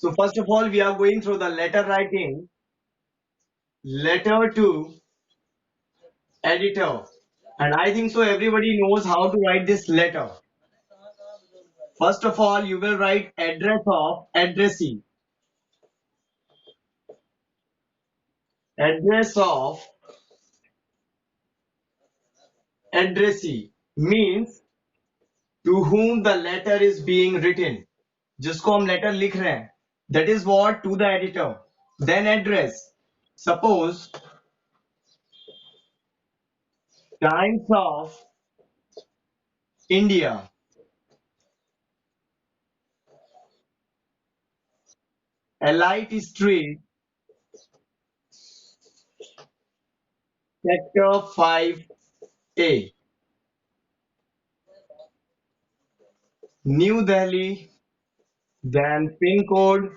So first of all, we are going through the letter writing, letter to editor. And I think so everybody knows how to write this letter. First of all, you will write address of addressee. Address of addressee means to whom the letter is being written. जिसको हम letter लिख रहे हैं. That is what to the editor. Then address. Suppose Times of India. Elite Street, Sector 5A, New Delhi, then pin code.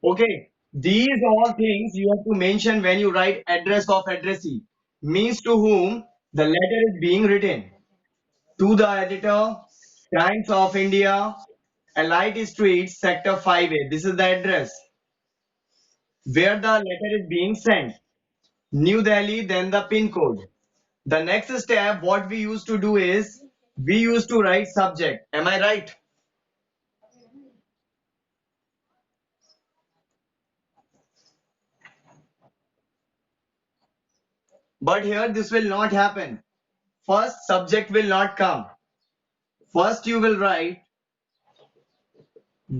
Okay, these all things you have to mention when you write address of addressee. Means to whom the letter is being written. To the editor, Times of India, Elite Street, Sector 5A. This is the address where the letter is being sent. New Delhi, then the pin code. The next step, what we used to do is we used to write subject. Am I right? But here this will not happen. First, subject will not come. First, you will write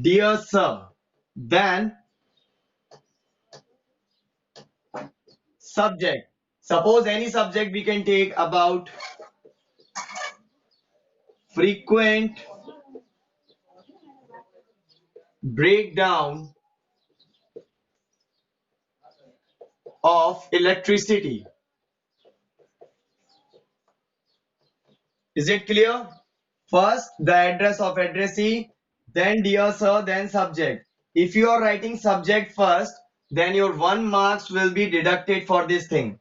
Dear Sir. Then, subject. Suppose any subject we can take about frequent breakdown of electricity. Is it clear? First, the address of addressee, then dear sir, then subject. If you are writing subject first, then your 1 marks will be deducted for this thing.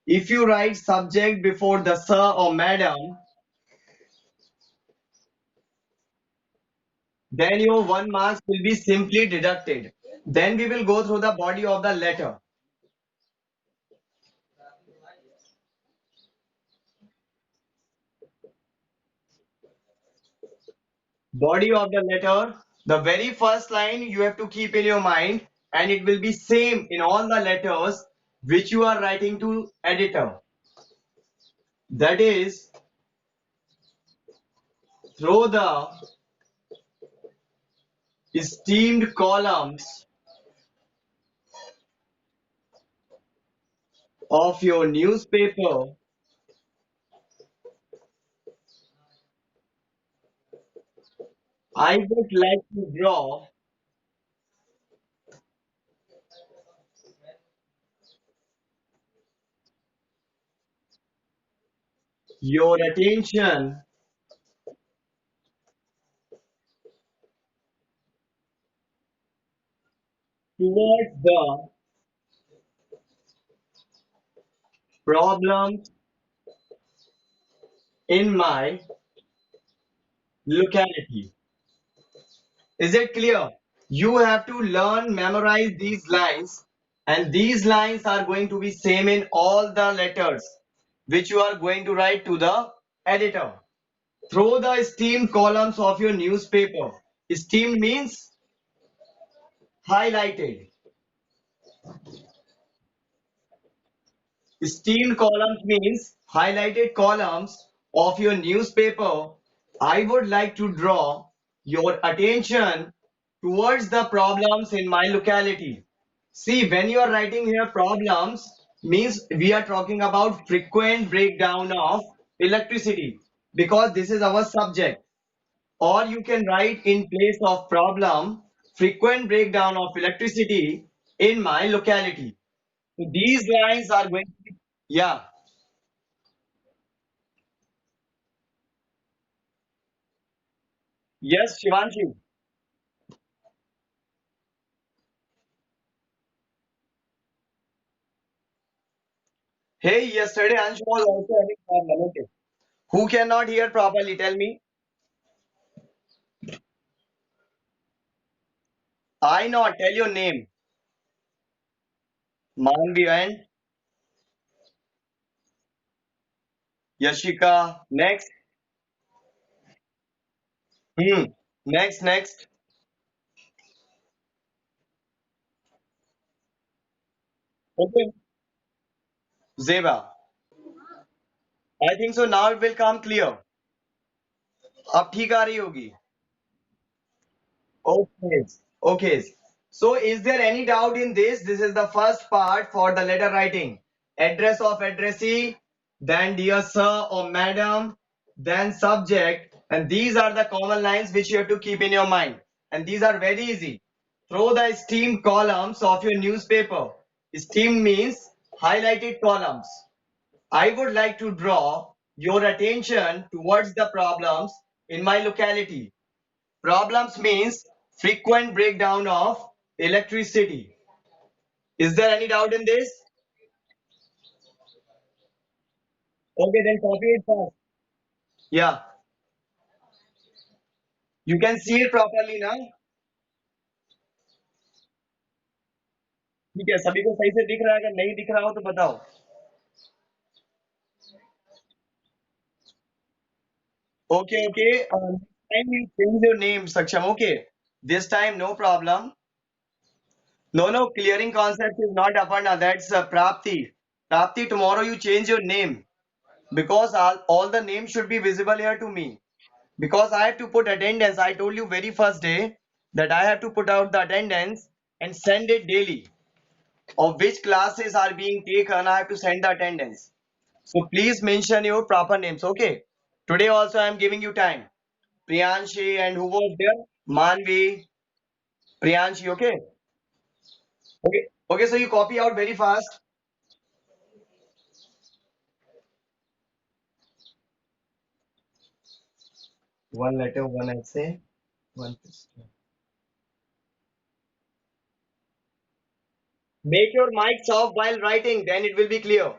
If you write subject before the sir or madam, then your 1 marks will be simply deducted. Then we will go through the body of the letter. Body of the letter, the very first line you have to keep in your mind, and it will be same in all the letters which you are writing to editor. That is, through the esteemed columns of your newspaper, I would like to draw your attention towards the problems in my locality. Is it clear? You have to learn, memorize these lines, and these lines are going to be same in all the letters which you are going to write to the editor. Through the esteemed columns of your newspaper. Esteemed means highlighted. Esteemed columns means highlighted columns of your newspaper. I would like to draw your attention towards the problems in my locality. See, when you are writing here problems, means we are talking about frequent breakdown of electricity because this is our subject. Or you can write in place of problem frequent breakdown of electricity in my locality. So these lines are going to be, yeah. Yes, Shivanshi. Hey, yesterday Ansh was also having problem. Okay. Who cannot hear properly? Tell me. I not. Tell your name. Manvi and Yashika. Next. Hmm. Next. Okay. Zeba. I think so. Now it will come clear. अब ठीक आ रही होगी. Okay. Okay. So, is there any doubt in this? This is the first part for the letter writing. Address of addressee, then dear sir or madam, then subject, and these are the common lines which you have to keep in your mind. And these are very easy. Throw the steamed columns of your newspaper. Steamed means highlighted columns. I would like to draw your attention towards the problems in my locality. Problems means frequent breakdown of electricity. Is there any doubt in this? Okay, then copy it fast. Yeah, you can see it properly now. ठीक है सभी को सही से दिख रहा है अगर नहीं दिख रहा हो तो बताओ. Okay. Next time you change your name, Saksham. Okay. This time no problem. No. Clearing concept is not Aparna. That's Prapti. Prapti, tomorrow you change your name because all the names should be visible here to me. Because I have to put attendance. I told you very first day that I have to put out the attendance and send it daily. Of which classes are being taken, I have to send the attendance. So please mention your proper names. Okay. Today also I am giving you time. Priyanshi and who was there? Manvi, Priyanshi. Okay. Okay. Okay. So you copy out very fast. One letter, one essay, one pistol. Make your mics off while writing, then it will be clear.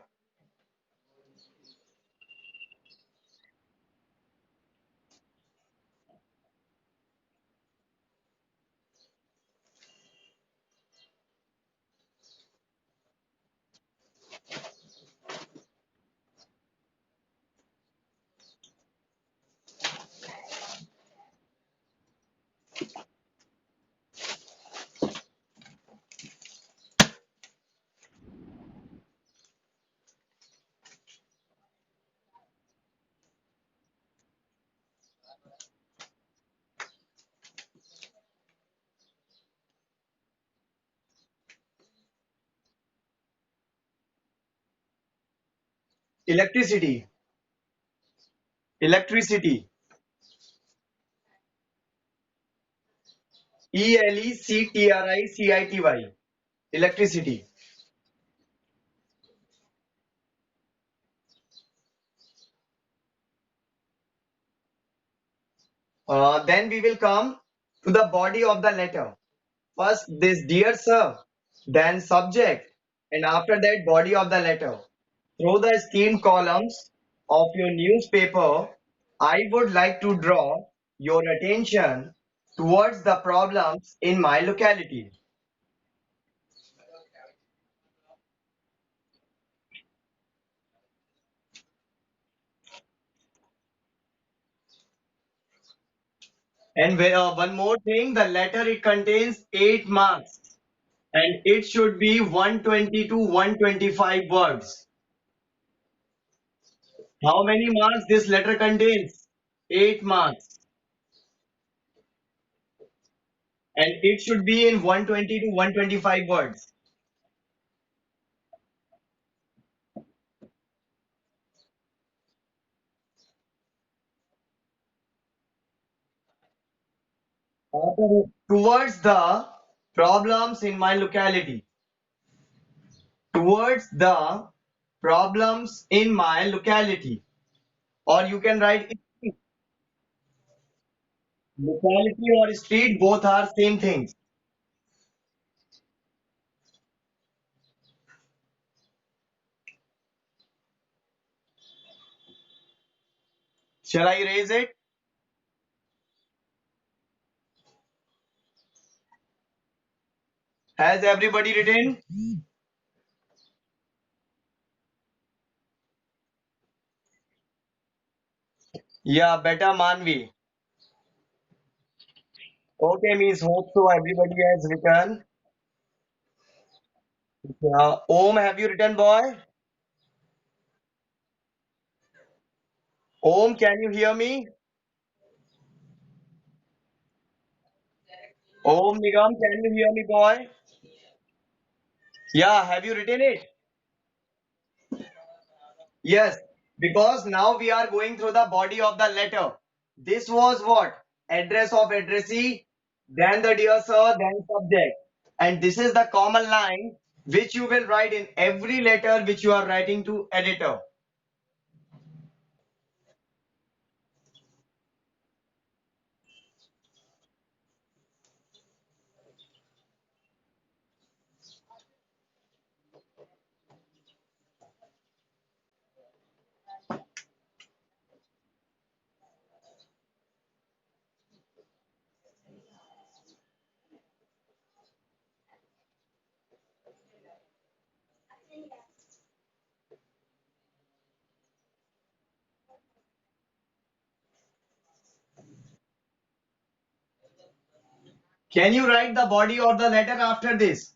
Electricity. Electricity. Electricity. Electricity. Then we will come to the body of the letter. First, this dear sir, then subject, and after that, body of the letter. Through the scheme columns of your newspaper, I would like to draw your attention towards the problems in my locality. And one more thing, the letter it contains 8 marks and it should be 120 to 125 words. How many marks this letter contains? 8 marks. And it should be in 120 to 125 words. Towards the problems in my locality. Towards the problems in my locality. Or you can write locality or street, both are same things. Shall I raise it? Has everybody written? Yeah, better Manvi. Okay, means hope so everybody has written. Om, have you written, boy? Om, can you hear me? Om Nigam, can you hear me, boy? Yeah, have you written it? Yes, because now we are going through the body of the letter. This was what? Address of addressee, then the dear sir, then subject. And this is the common line which you will write in every letter which you are writing to editor. Can you write the body of the letter after this?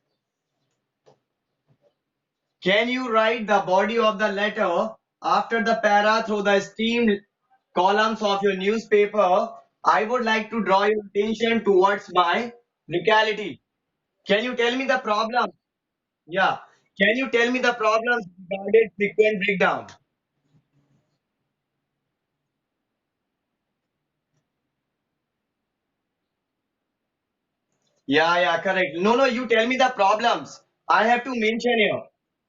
Can you write the body of the letter after the para through the steamed columns of your newspaper? I would like to draw your attention towards my locality. Can you tell me the problem? Yeah. Can you tell me the problems regarding frequent breakdown? Yeah, yeah, correct. No, no, you tell me the problems. I have to mention here.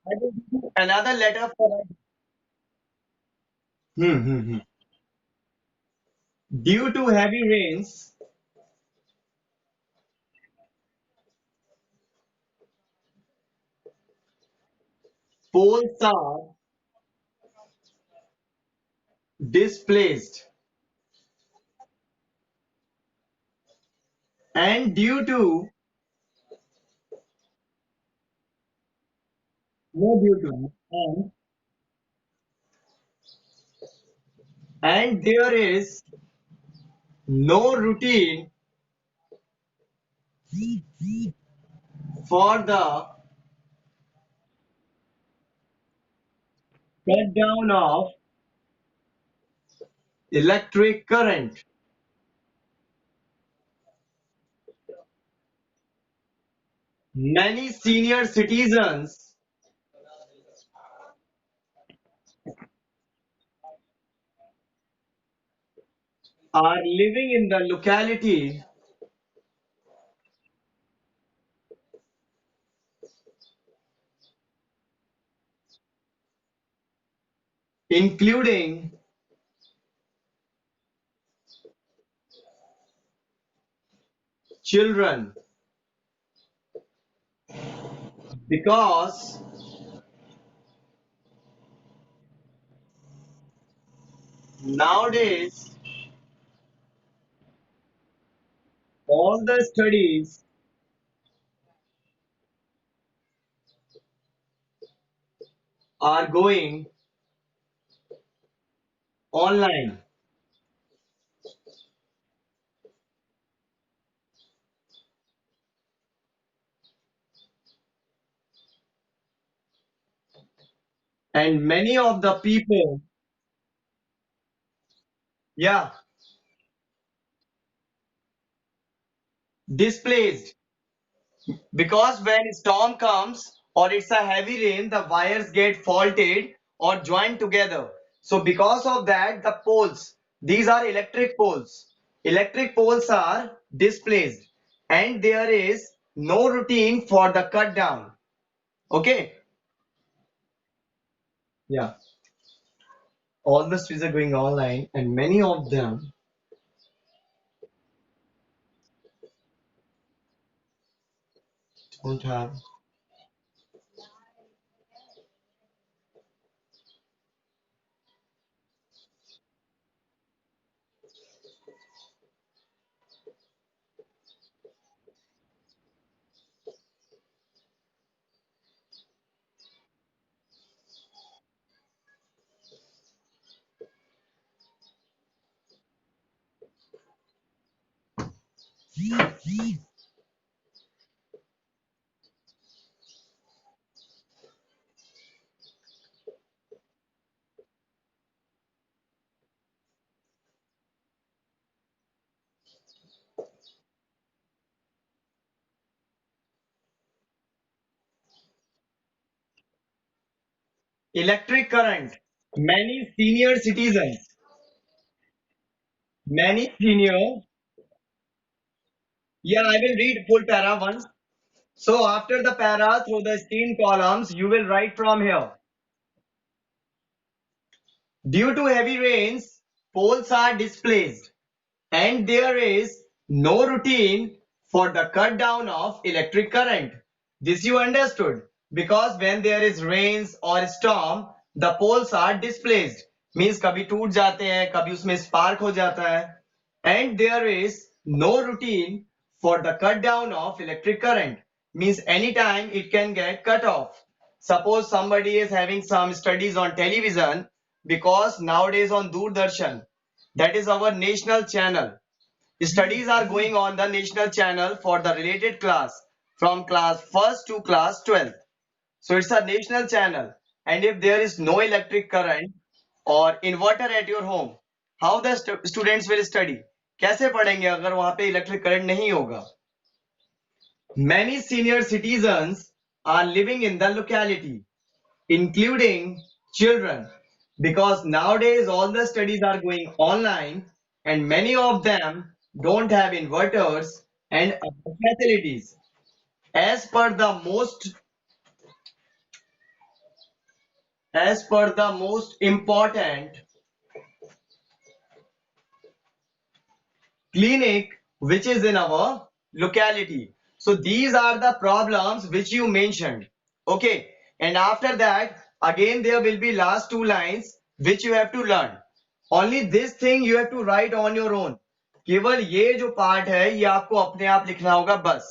I will give you another letter for. Hmm. Due to heavy rains, poles are displaced. And due to, no due to, and there is no routine for the cut down of electric current. Many senior citizens are living in the locality, including children, because nowadays all the studies are going online. And many of the people, yeah, displaced, because when storm comes or it's a heavy rain, the wires get faulted or joined together. So because of that, the poles, these are electric poles. Electric poles are displaced and there is no routine for the cut down. Okay. Yeah. All the streets are going online and many of them don't have. Electric current. Many senior citizens, many senior, yeah, I will read full para once. So after the para, through the steam columns, you will write from here. Due to heavy rains, poles are displaced, and there is no routine for the cut down of electric current. This you understood, because when there is rains or storm, the poles are displaced. Means कभी टूट जाते हैं, कभी उसमें spark हो जाता है, and there is no routine for the cut down of electric current. Means anytime it can get cut off. Suppose somebody is having some studies on television, because nowadays on Doordarshan, that is our national channel. Studies are going on the national channel for the related class from class 1st to class 12th. So it's a national channel. And if there is no electric current or inverter at your home, how the students will study? कैसे पढ़ेंगे अगर वहां पे electric current नहीं होगा? Many senior citizens are living in the locality, including children, because nowadays all the studies are going online and many of them don't have inverters and other facilities. As per the most important clinic which is in our locality. So these are the problems which you mentioned. Okay, and after that again there will be last two lines which you have to learn. Only this thing you have to write on your own. केवल ये जो part है ये आपको अपने आप लिखना होगा बस.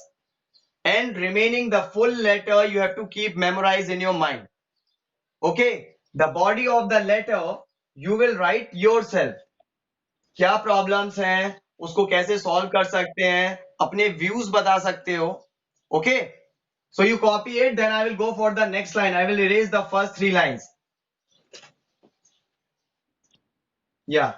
And remaining the full letter you have to keep memorized in your mind. Okay, the body of the letter you will write yourself. क्या प्रॉब्लम्स हैं, उसको कैसे सॉल्व कर सकते हैं, अपने व्यूज बता सकते हो. Okay, so you copy it, then I will go for the next line. I will erase the first three lines. या